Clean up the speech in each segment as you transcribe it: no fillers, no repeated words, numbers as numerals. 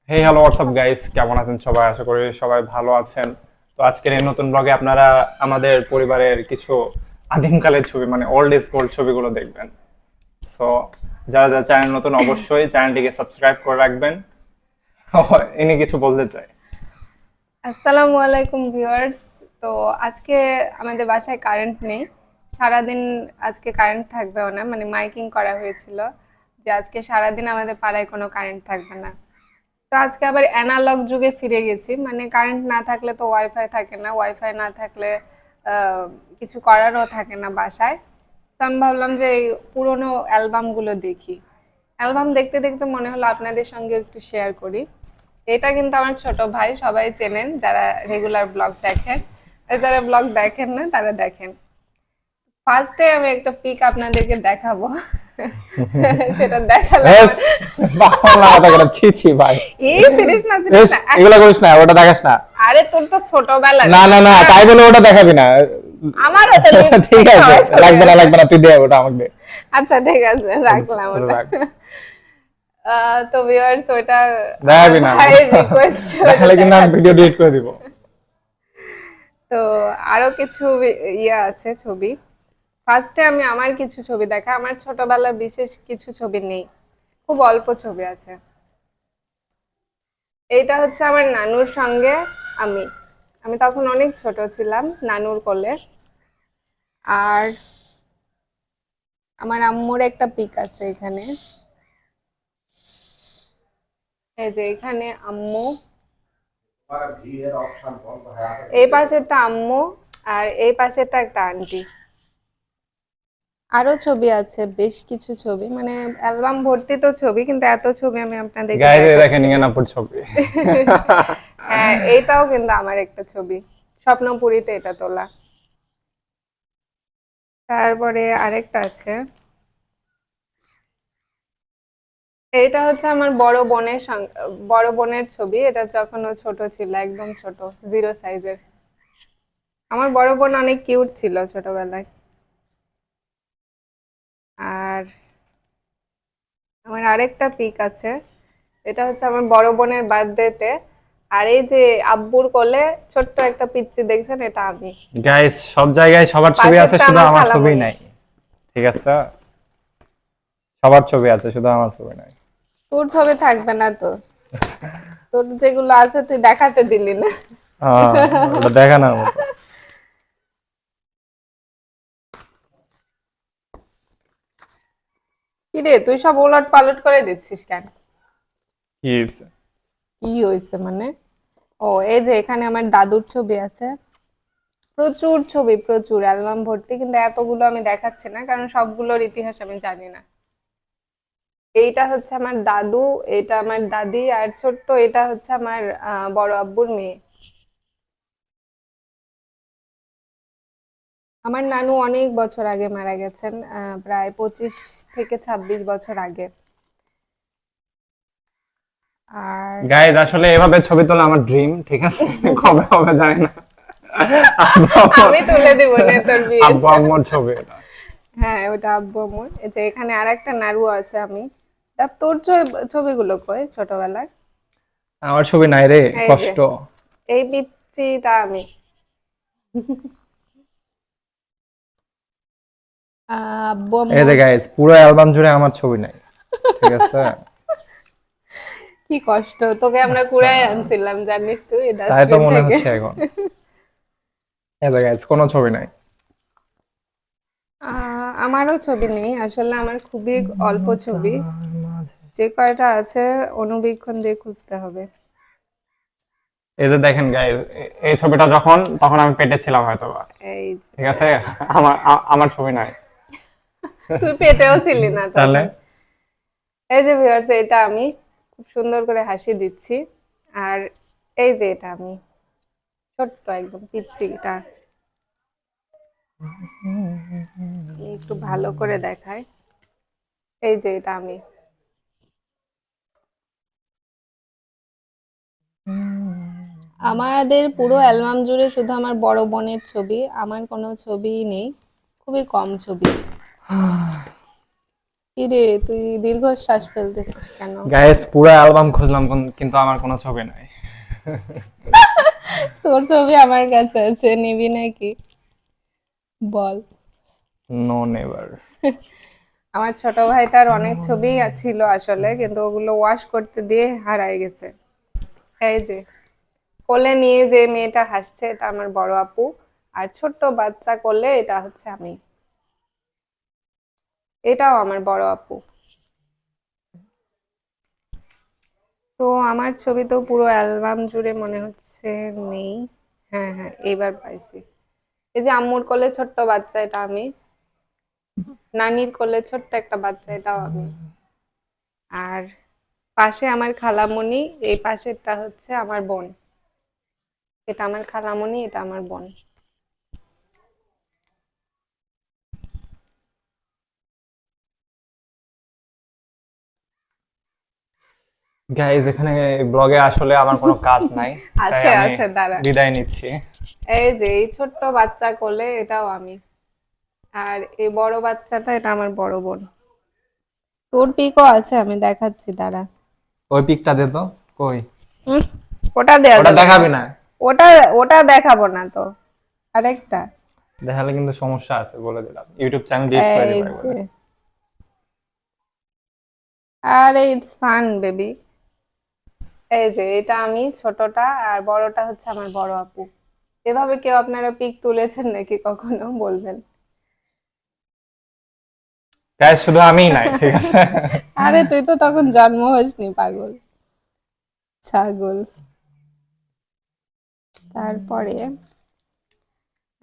Hey hello WhatsApp guys, কেমন আছেন সবাই? আশা করি সবাই ভালো আছেন। তো আজকের এই নতুন ব্লগে আপনারা আমাদের পরিবারের কিছু আদিমকালের ছবি মানে ওল্ড ইজ গোল্ড ছবিগুলো দেখবেন। সো যারা যারা চ্যানেল নতুন অবশ্যই চ্যানেলটিকে সাবস্ক্রাইব করে রাখবেন। ইনি কিছু বলতে চাই। আসসালামু আলাইকুম ভিউয়ার্স। তো আজকে আমাদের বাসায় কারেন্ট নেই। সারাদিন আজকে কারেন্ট থাকবেও না, মানে মাইকিং করা হয়েছিল যে আজকে সারাদিন আমাদের পাড়ায় কোনো কারেন্ট থাকবে না। তো আজকে আবার অ্যানালগ যুগে ফিরে গেছি, মানে কারেন্ট না থাকলে তো ওয়াইফাই থাকে না, ওয়াইফাই না থাকলে আহ, কিছু করারও থাকে না বাসায়। তো আমি ভাবলাম যে এই পুরোনো অ্যালবামগুলো দেখি। অ্যালবাম দেখতে দেখতে মনে হলো আপনাদের সঙ্গে একটু শেয়ার করি। এটা কিন্তু আমার ছোট ভাই, সবাই চেনেন যারা রেগুলার ব্লগ দেখেন, আর যারা ব্লগ দেখেন না তারা দেখেন। ফার্স্টে আমি একটা পিক আপনাদেরকে দেখাবো। সেটা দেখালে বেশ, আমার বাংলা কথা করে ছি ছি ভাই। এই সিরিজ না সিরিজ বেশ, না এগুলা করিস না, ওটা দেখাস না। আরে তোর তো ছোটবেলার না না না, তাই বলে ওটা দেখাবি না। আমারও তো ঠিক লিপস্টিক আছে, খাওয়া ছোট। লাগবে না লাগবে না, তুই দে ওটা আমাকে দে। আচ্ছা ঠিক আছে, রাখলাম ওটা ওটা। রাখ, তো ভিউয়ার্স ওটা আমার দেখাবি না। ভাইয়ের রিকোয়েস্ট, ওটা দেখালে কিন্তু আমি দেখাচ্ছি ভিডিও না। ডিলিট করে দিব। তো আরো কিছু ইয়ে আছে ছবি। ফার্স্টে আমি আমার কিছু ছবি দেখা, আমার ছোটবেলার বিশেষ কিছু ছবি নেই, খুব অল্প ছবি আছে। এইটা হচ্ছে আমার নানুর সঙ্গে আমি আমি তখন অনেক ছোট ছিলাম, নানুর কোলে। আর আমার আম্মুর একটা পিক আছে এখানে, এই যে এখানে আম্মু, এই পাশেরটা আম্মু, আর এই পাশেরটা একটা আন্টি। আরো ছবি আছে, বেশ কিছু ছবি, মানে অ্যালবাম ভর্তি তো ছবি, কিন্তু এত ছবি আমি আপনাদেরকে গাইজ দেখেন দেখাচ্ছি না। ইঙ্গেনাপুর ছবি। হ্যাঁ, এইটাও কিন্তু আমার একটা ছবি, স্বপ্নপুরীতে এটা তোলা। তারপরে আরেকটা আছে, এইটা হচ্ছে আমার বড় বোনের ছবি। এটা যখন ও ছোট ছিল, একদম ছোট, 0 সাইজের। আমার বড় বোন অনেক কিউট ছিল ছোটবেলায়। আর আমার আরেকটা পিক আছে, এটা হচ্ছে আমার বড় বোনের বার্থডেতে। আর এই যে আব্বুর কোলে ছোট্ট একটা পিচ্চি দেখছেন, এটা আমি। গাইজ সব জায়গায় সবার ছবি আছে, পাশেরটা শুধু আমার আমার ছবি খালামণি। নাই। ঠিক আছে, সবার ছবি আছে, শুধু আমার ছবি নাই। তোর ছবি থাকবে না তো, তোর যেগুলো আছে তুই দেখাতে দিলি না। ওটা দেখানোর মতো। কি রে, তুই সব ওলট পালট করে দিচ্ছিস কেন? কি হয়েছে? কি হয়েছে মানে? ও, এই যে এখানে আমার দাদুর ছবি আছে। প্রচুর ছবি, প্রচুর অ্যালবাম ভর্তি, কিন্তু এতগুলো আমি দেখাচ্ছি না কারণ সবগুলোর ইতিহাস আমি জানি না। এইটা হচ্ছে আমার দাদু, এটা আমার দাদি, আর ছোট্ট এটা হচ্ছে আমার বড় আব্বুর মেয়ে। আমার নানু অনেক বছর আগে মারা গেছেন, প্রায় 25 থেকে 26 বছর আগে। আর গাইজ আসলে এভাবে ছবি তোলা আমার ড্রিম, ঠিক আছে? কবে হবে জানি না। আব্বু আম্মুর আমি তুলে দিব না তোর আব্বু বিয়েতে। আম্মুর ছবি এটা। হ্যাঁ, ওটা আব্বু আম্মুর। এই যে এখানে আর একটা নাড়ু আছে আমি। তা তোর ছবিগুলো কই ছোটবেলার? আমার ছবি নাই রে, এই যে কষ্ট। এই পিচ্চিটা আমি। আব্বু এই যে আম্মুর। গাইজ পুরো অ্যালবাম জুড়ে আমার ছবি নাই, ঠিক আছে? কি কষ্ট, তোকে আমরা কুড়াই আনছিলাম জানিস তুই, তাই তো ডাস্টবিন মনে থেকে। হচ্ছে এখন। এই যে গাইজ কোনো ছবি নাই। আমারও ছবি নেই আসলে, আমার খুবই অল্প ছবি। যে কয়টা আছে অনুবীক্ষণ দিয়ে খুঁজতে হবে। এই যে দেখেন গাইজ, এই ছবিটা তখন আমি পেটে ছিলাম হয়তোবা, এই যে ঠিক আছে? দেখছি। আমার ছবি নাই। তুই পেটেও ছিলি না তাহলে তখন। এই যে ভিউয়ার্স, এটা আমি খুব সুন্দর করে হাসি দিচ্ছি। আর এই যে এটা আমি, ছোট্ট একদম পিচ্চিটা। আমি একটু ভালো করে দেখাই। এই যে এটা আমি। আমাদের পুরো অ্যালবাম জুড়ে শুধু আমার বড় বোনের ছবি, আমার কোনো ছবিই নেই, খুবই কম ছবি। কি রে, তুই দীর্ঘশ্বাস ফেলতেছিস কেন? গাইস পুরো অ্যালবাম খুঁজলাম কিন্তু আমার কোনো ছবি নাই। তোর ছবি আমার কাছে আছে, নিবি নাকি বল? No never. আমার ছোট ভাইটার অনেক ছবি ছিল আসলে, কিন্তু ওগুলো ওয়াশ করতে দিয়ে হারায় গেছে। এই যে কোলে নিয়ে যে মেয়েটা হাসছে, এটা আমার বড় আপু। আর ছোট্ট বাচ্চা কোলে, এটা হচ্ছে আমি। এটাও আমার বড় আপু। তো আমার ছবি তো পুরো অ্যালবাম জুড়ে মনে হচ্ছে নেই। হ্যাঁ হ্যাঁ, এবার পাইছি। এই যে আম্মুর কোলে ছোট্ট বাচ্চা, এটা আমি। নানির কোলে ছোট্ট একটা বাচ্চা, এটাও আমি। আর পাশে আমার খালামণি, এই পাশেরটা হচ্ছে আমার বোন। এটা আমার খালামণি, এটা আমার বোন। গাইজ এখানে ব্লগে আসলে আমার কোনো কাজ নাই, তাই আছে আমি আছে, দাঁড়া। বিদায় নিচ্ছি। এই যে এই ছোট্ট বাচ্চা কোলে, এটাও আমি। আর এই বড় বাচ্চাটা, এটা আমার বড় বোন। তোর পিকও আছে, আমি দেখাচ্ছি, দাঁড়া। ওই পিকটা দে তো। কই? হুম, ওটা দেয়া ওটা যাবে না। দেখাবি না? ওটা ওটা দেখাবো না তো। আরেকটা। দেখালে কিন্তু সমস্যা আছে, বলে দিলাম, ইউটিউব চ্যানেল ডিলিট করে এই দিবা যে, একবারে। আরে ইটস ফান বেবি। এই যে এটা আমি ছোটটা, আর বড়টা হচ্ছে আমার বড় আপু। এভাবে কেউ আপনারা পিক তুলেছেন নাকি কখনো, বলবেন? গাইজ শুধু আমিই নাই, ঠিক আছে? আরে তুই তো তখন জন্ম হসনি, পাগল ছাগল। তারপরে,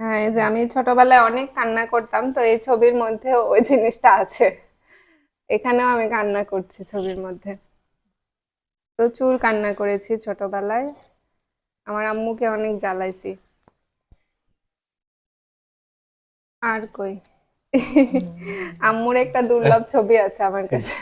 হ্যাঁ, এই যে আমি ছোটবেলায় অনেক কান্না করতাম, তো এই ছবির মধ্যে ওই জিনিসটা আছে। এখানেও আমি কান্না করছি ছবির মধ্যে। প্রচুর কান্না করেছি ছোটবেলায়। আমার আম্মুকে অনেক জ্বালাইছি। আর কই, আম্মুর একটা দুর্লভ ছবি আছে আমার কাছে।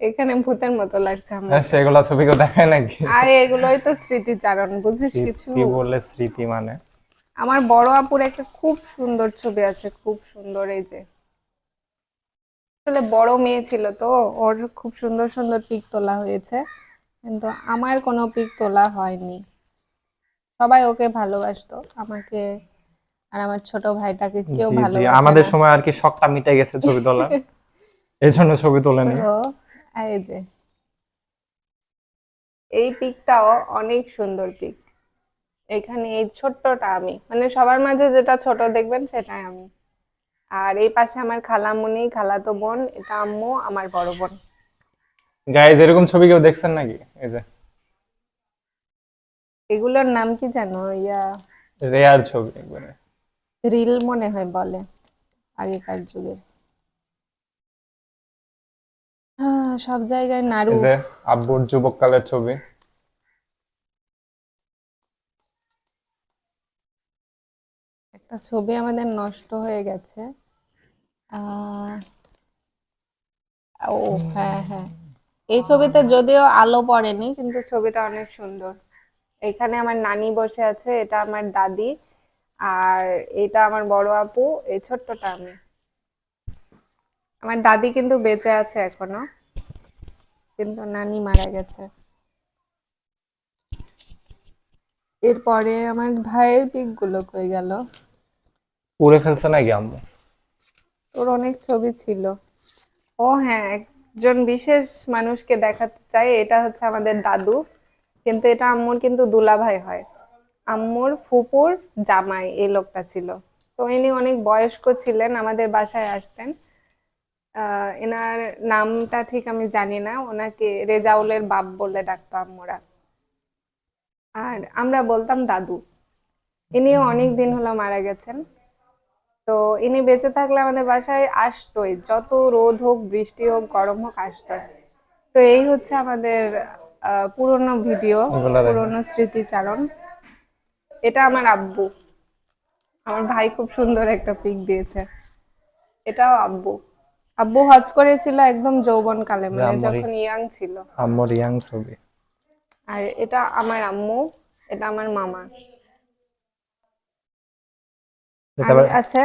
এখানে ভূতের মতো লাগছে আম্মুকে। সেগুলা ছবি কেউ দেখায় নাকি? আরে এগুলোই তো স্মৃতিচারণ, বুঝিস কিছু? স্মৃতি বললে স্মৃতি মানে? আমার বড় আপুর একটা খুব সুন্দর ছবি আছে, খুব সুন্দর। এই যে আসলে বড় মেয়ে ছিল তো, ওর খুব সুন্দর সুন্দর পিক তোলা হয়েছে, কিন্তু আমার কোনো পিক তোলা হয়নি। সবাই ওকে ভালোবাসতো, আমাকে আর আমার ছোট ভাইটাকে কেউ জি জি, ভালোবাসে আমাদের না। সময় আর কি শখটা মিটে গেছে ছবি তোলার, এই জন্য ছবি তোলেনি। তো এই যে এই পিকটাও অনেক সুন্দর পিক। এখানে এই ছোট্টটা আমি, মানে সবার মাঝে যেটা ছোট দেখবেন সেটাই আমি। আর এই পাশে আমার খালামণি, খালাতো বোন, এটা আম্মু, আমার বড় বোন। গাইজ এরকম ছবি কেউ দেখছেন নাকি? এই যে এগুলোর নাম কি জানো? ইয়া, রেয়ার ছবি একবারে। রিল মনে হয় বলে, আগেকার যুগের। সব জায়গায় নাড়ু। এই যে আব্বুর যুবককালের ছবি। একটা ছবি আমাদের নষ্ট হয়ে গেছে। আহ ও, হ্যাঁ হ্যাঁ, এই ছবিতে যদিও আলো পড়েনি, কিন্তু ছবিটা অনেক সুন্দর। এখানে আমার নানি বসে আছে, এটা আমার দাদি। আর এটা আমার বড় আপু, এই ছোট্টটা আমি। আমার দাদি কিন্তু বেঁচে আছে এখনো, কিন্তু নানি মারা গেছে। এরপরে আমার ভাইয়ের পিক গুলো কই গেল? পুড়ে ফেলছে নাকি আম্মু? তোর অনেক ছবি ছিল। ও হ্যাঁ, একজন বিশেষ মানুষকে দেখাতে চাই, এটা হচ্ছে আমাদের দাদু। কিন্তু এটা আম্মুর কিন্তু দুলাভাই হয়। আম্মুর ফুপুর জামাই এই লোকটা ছিল। তো ইনি অনেক বয়স্ক ছিলেন, আমাদের বাসায় আসতেন। এনার নামটা ঠিক আমি জানি না, ওনাকে রেজাউলের বাপ বলে ডাকতো আম্মুরা। আর আমরা বলতাম দাদু। ইনিও অনেক দিন হলো মারা গেছেন। তো ইনি বেঁচে থাকলে আমাদের বাসায় আসতোই, যত রোদ হোক, বৃষ্টি হোক, গরম হোক, আসতোই। তো এই হচ্ছে আমাদের পুরনো ভিডিও, এগুলা দেখেন। পুরনো স্মৃতিচারণ। এটা আমার আব্বু। আমার ভাই খুব সুন্দর একটা পিক দিয়েছে। এটাও আব্বু। আব্বু হজ করেছিল একদম যৌবন কালে, যে মানে আম্মুর যখন ইয়াং ছিল। আম্মুর ইয়াং ছবি। আর এটা আমার আম্মু, এটা আমার মামা। আর তারপর আছে,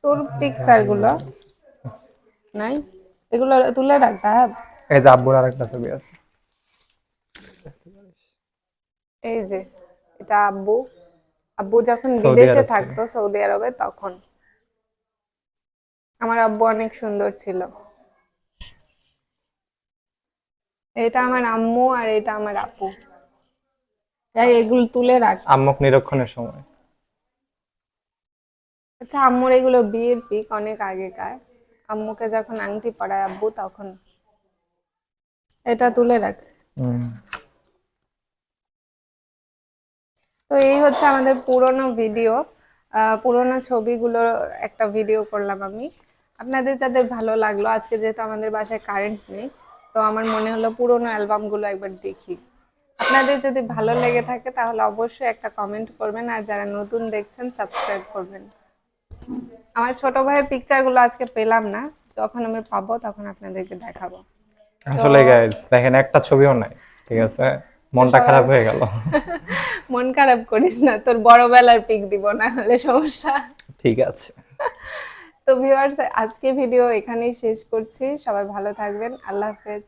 তোর পিকচার গুলো নাই, এগুলো তুলে রাখ তাহলে। এই যে আব্বুর আরেকটা ছবি আছে। এই যে এটা আব্বু, আব্বু যখন সৌদি বিদেশে আরব ছিল। থাকতো সৌদি আরবে তখন। আমার আব্বু অনেক সুন্দর ছিল। এটা আমার আম্মু আর এটা আমার আপু। এগুলো তুলে রাখ। আম্মক নিরীক্ষণের সময়। আচ্ছা, আম্মুর এগুলো বিয়ের পিক অনেক আগেকার। আম্মুকে যখন আংটি পরায় আব্বু তখন। এটা তুলে রাখ। হুম। তো এই হচ্ছে আমাদের পুরনো ভিডিও, পুরনো ছবিগুলোর একটা ভিডিও করলাম আমি। আপনাদের যাদের ভালো লাগলো, আজকে যেহেতু আমাদের বাসায় কারেন্ট নেই, তো আমার মনে হলো পুরনো অ্যালবামগুলো একবার দেখি। আপনাদের যদি ভালো লেগে থাকে তাহলে অবশ্যই একটা কমেন্ট করবেন, আর যারা নতুন দেখছেন সাবস্ক্রাইব করবেন। আমার ছোট ভাইয়ের পিকচারগুলো আজকে পেলাম না, যখন আমি পাবো তখন আপনাদেরকে দেখাবো। তো আসলে গাইস দেখেন একটা ছবিও নাই, ঠিক আছে, মনটা সবাই খারাপ হয়ে গেল। মন খারাপ করিস না, তোর বড়বেলার পিক দিব না হলে সমস্যা। ঠিক আছে। তো ভিউয়ার্স, আজকে ভিডিও এখানেই শেষ করছি। সবাই ভালো থাকবেন, আল্লাহ হাফেজ।